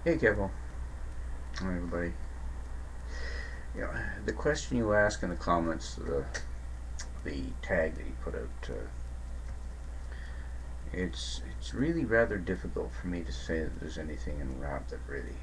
Hey, Kevin. Hi, everybody. The question you ask in the comments, the tag that you put out, it's really rather difficult for me to say that there's anything in rap that really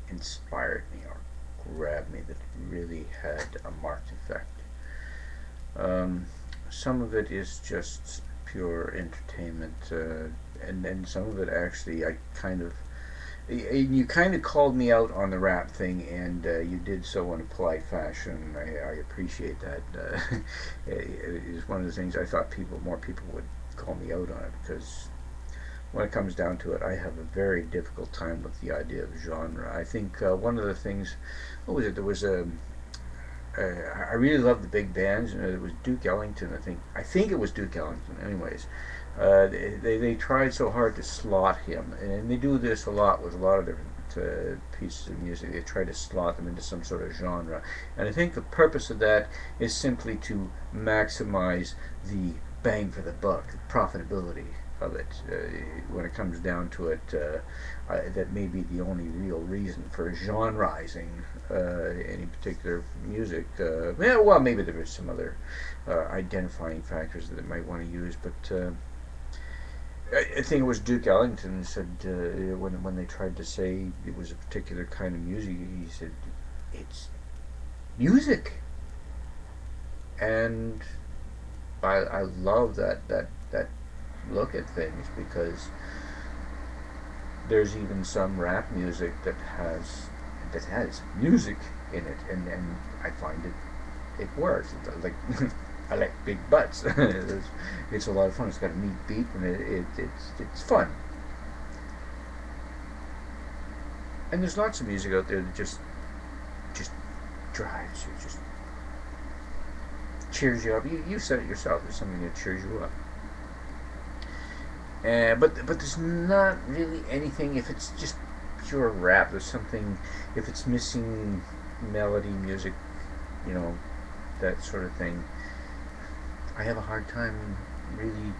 inspired me or grabbed me, that really had a marked effect. Um, some of it is just pure entertainment, and some of it actually I kind of you kind of called me out on the rap thing, and you did so in a polite fashion. I appreciate that. It is one of the things I thought more people would call me out on it, because when it comes down to it, I have a very difficult time with the idea of genre. I think one of the things, what was it? There was a I really loved the big bands. It was Duke Ellington. I think it was Duke Ellington. Anyways, they tried so hard to slot him, and they do this a lot with a lot of different pieces of music. They try to slot them into some sort of genre, and I think the purpose of that is simply to maximize the bang for the buck, the profitability of it. When it comes down to it, that may be the only real reason for genreizing any particular music. Yeah, well, maybe there is some other identifying factors that they might want to use, but I think it was Duke Ellington said when they tried to say it was a particular kind of music, he said it's music, and I love that look at things, because there's even some rap music that has music in it, and I find it works. Like I like big butts. It's a lot of fun. It's got a neat beat, and it's fun. And there's lots of music out there that just drives you, just cheers you up. You said it yourself. There's something that cheers you up. But there's not really anything. If it's just pure rap, there's something. If it's missing melody, music, you know, that sort of thing, I have a hard time really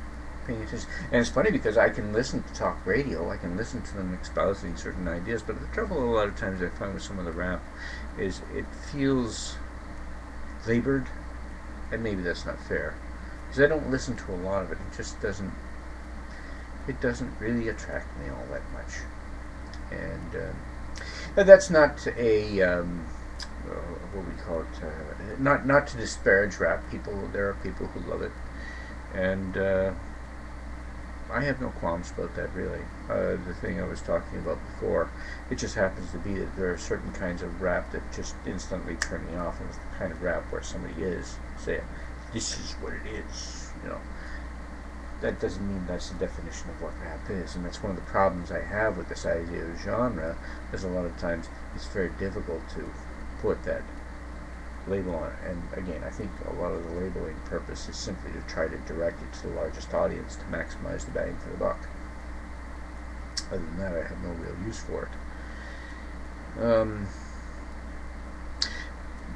paying attention. And it's funny, because I can listen to talk radio, I can listen to them espousing certain ideas, but the trouble a lot of times I find with some of the rap is it feels labored, and maybe that's not fair, because I don't listen to a lot of it. It just doesn't. It doesn't really attract me all that much, and that's not a what we call it. Not to disparage rap people. There are people who love it, and I have no qualms about that, really. The thing I was talking about before, it just happens to be that there are certain kinds of rap that just instantly turn me off, and it's the kind of rap where somebody is saying, "This is what it is," you know. That doesn't mean that's the definition of what rap is, and that's one of the problems I have with this idea of genre. Because a lot of times it's very difficult to put that label on it. And again, I think a lot of the labeling purpose is simply to try to direct it to the largest audience to maximize the bang for the buck. Other than that, I have no real use for it.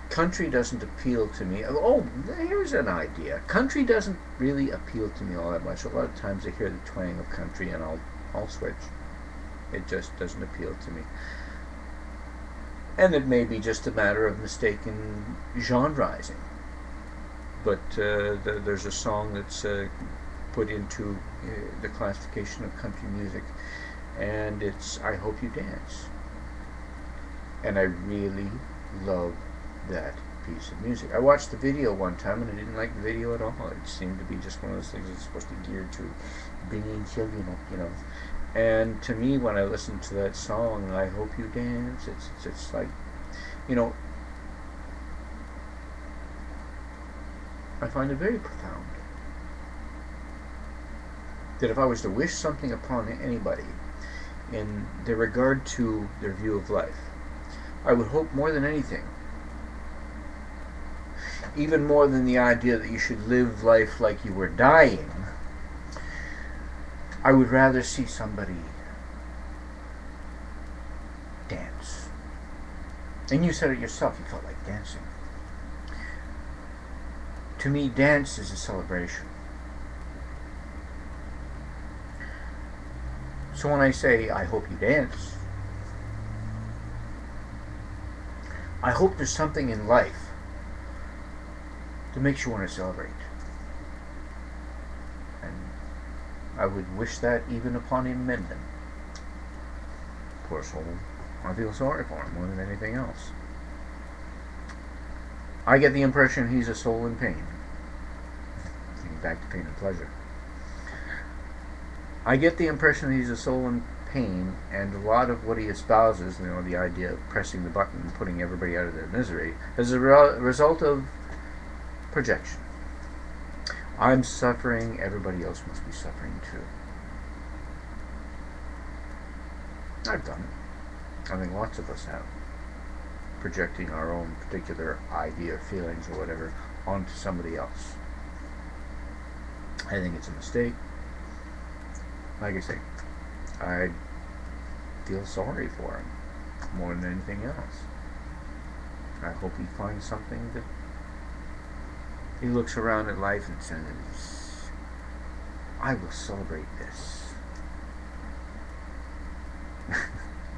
Country doesn't appeal to me. Oh, here's an idea. Country doesn't really appeal to me all that much. A lot of times I hear the twang of country, and I'll switch. It just doesn't appeal to me. And it may be just a matter of mistaken genreizing. But there's a song that's put into the classification of country music, and it's "I Hope You Dance." And I really love that piece of music. I watched the video one time, and I didn't like the video at all. It seemed to be just one of those things that's supposed to gear to bringing children up, you know. And to me, when I listen to that song, "I Hope You Dance," it's like, you know, I find it very profound. That if I was to wish something upon anybody in their regard to their view of life, I would hope more than anything, even more than the idea that you should live life like you were dying, I would rather see somebody dance. And you said it yourself, you felt like dancing. To me, dance is a celebration. So when I say "I hope you dance," I hope there's something in life that makes you want to celebrate. And I would wish that even upon him Mendon. Poor soul. I feel sorry for him more than anything else. I get the impression he's a soul in pain. Getting back to pain and pleasure. I get the impression he's a soul in pain, and a lot of what he espouses, the idea of pressing the button and putting everybody out of their misery, is a result of projection. I'm suffering, everybody else must be suffering too. I've done it. I think lots of us have. Projecting our own particular idea, feelings, or whatever onto somebody else. I think it's a mistake. Like I say, I feel sorry for him more than anything else. I hope he finds something that he looks around at life and says, I will celebrate this.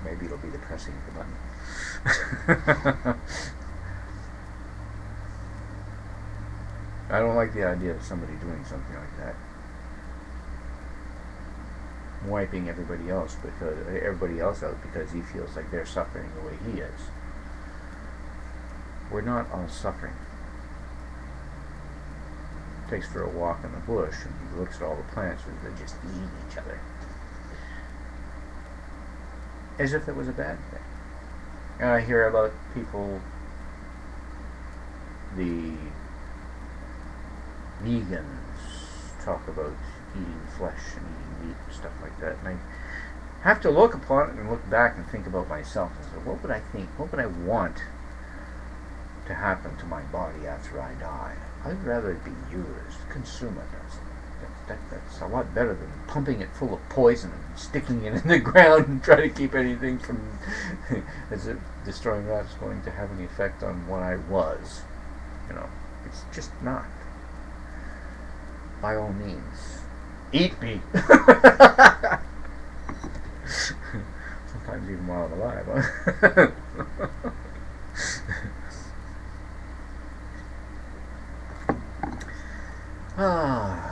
Maybe it'll be the pressing of the button. I don't like the idea of somebody doing something like that. Wiping everybody else out because he feels like they're suffering the way he is. We're not all suffering. He takes for a walk in the bush and he looks at all the plants and they're just eating each other. As if it was a bad thing. And I hear about people, the vegans talk about eating flesh and eating meat and stuff like that, and I have to look upon it and look back and think about myself and say, what would I think, what would I want to happen to my body after I die? I'd rather it be used, consume it. That's a lot better than pumping it full of poison and sticking it in the ground and trying to keep anything from as if destroying that's going to have any effect on what I was. It's just not. By all means, eat me. Sometimes even while I'm alive. Huh?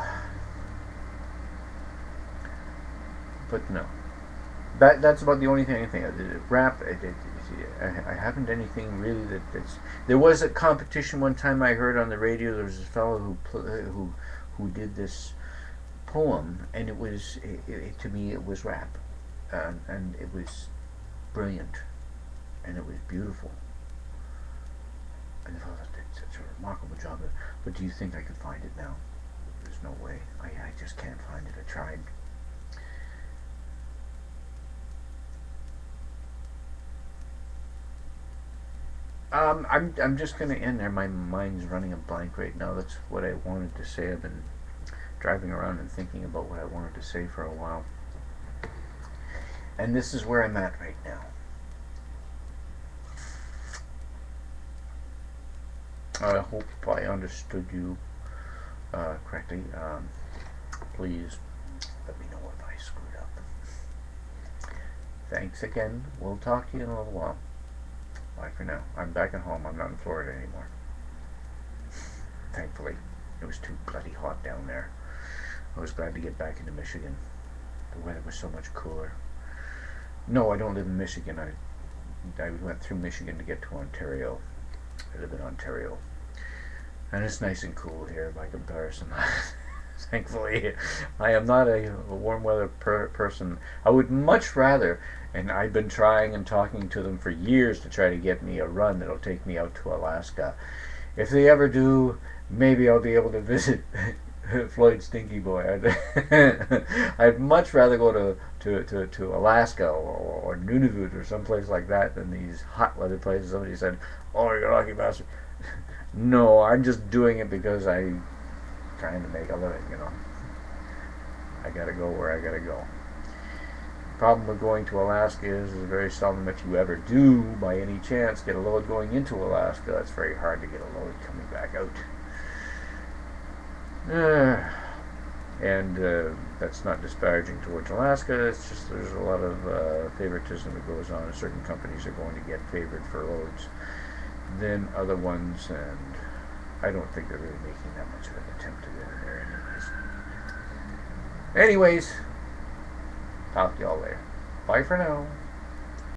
But no, that's about the only thing I think. Rap, I haven't anything really that's. There was a competition one time I heard on the radio. There was a fellow who did this poem, and it was to me it was rap, and it was brilliant, and it was beautiful. And I thought that's such a remarkable job. But do you think I could find it now? There's no way. I just can't find it. I tried. I'm just going to end there. My mind's running a blank right now. That's what I wanted to say. I've been driving around and thinking about what I wanted to say for a while. And this is where I'm at right now. I hope I understood you correctly. Please let me know if I screwed up. Thanks again. We'll talk to you in a little while. Bye for now. I'm back at home. I'm not in Florida anymore. Thankfully. It was too bloody hot down there. I was glad to get back into Michigan. The weather was so much cooler. No, I don't live in Michigan. I went through Michigan to get to Ontario. I live in Ontario. And it's nice and cool here by comparison. Thankfully, I am not a warm weather person. I would much rather, and I've been trying and talking to them for years to try to get me a run that'll take me out to Alaska. If they ever do, maybe I'll be able to visit Floyd Stinky Boy. I'd much rather go to Alaska or Nunavut or someplace like that than these hot weather places. Somebody said, "Oh, you're a lucky bastard." No, I'm just doing it because I'm trying to make a living, I gotta go where I gotta go. The problem with going to Alaska is very seldom, if you ever do, by any chance, get a load going into Alaska. It's very hard to get a load coming back out. And that's not disparaging towards Alaska. It's just there's a lot of favoritism that goes on. Certain companies are going to get favored for loads. than other ones, and I don't think they're really making that much of an attempt to get in there anyways. Talk to y'all later. Bye for now.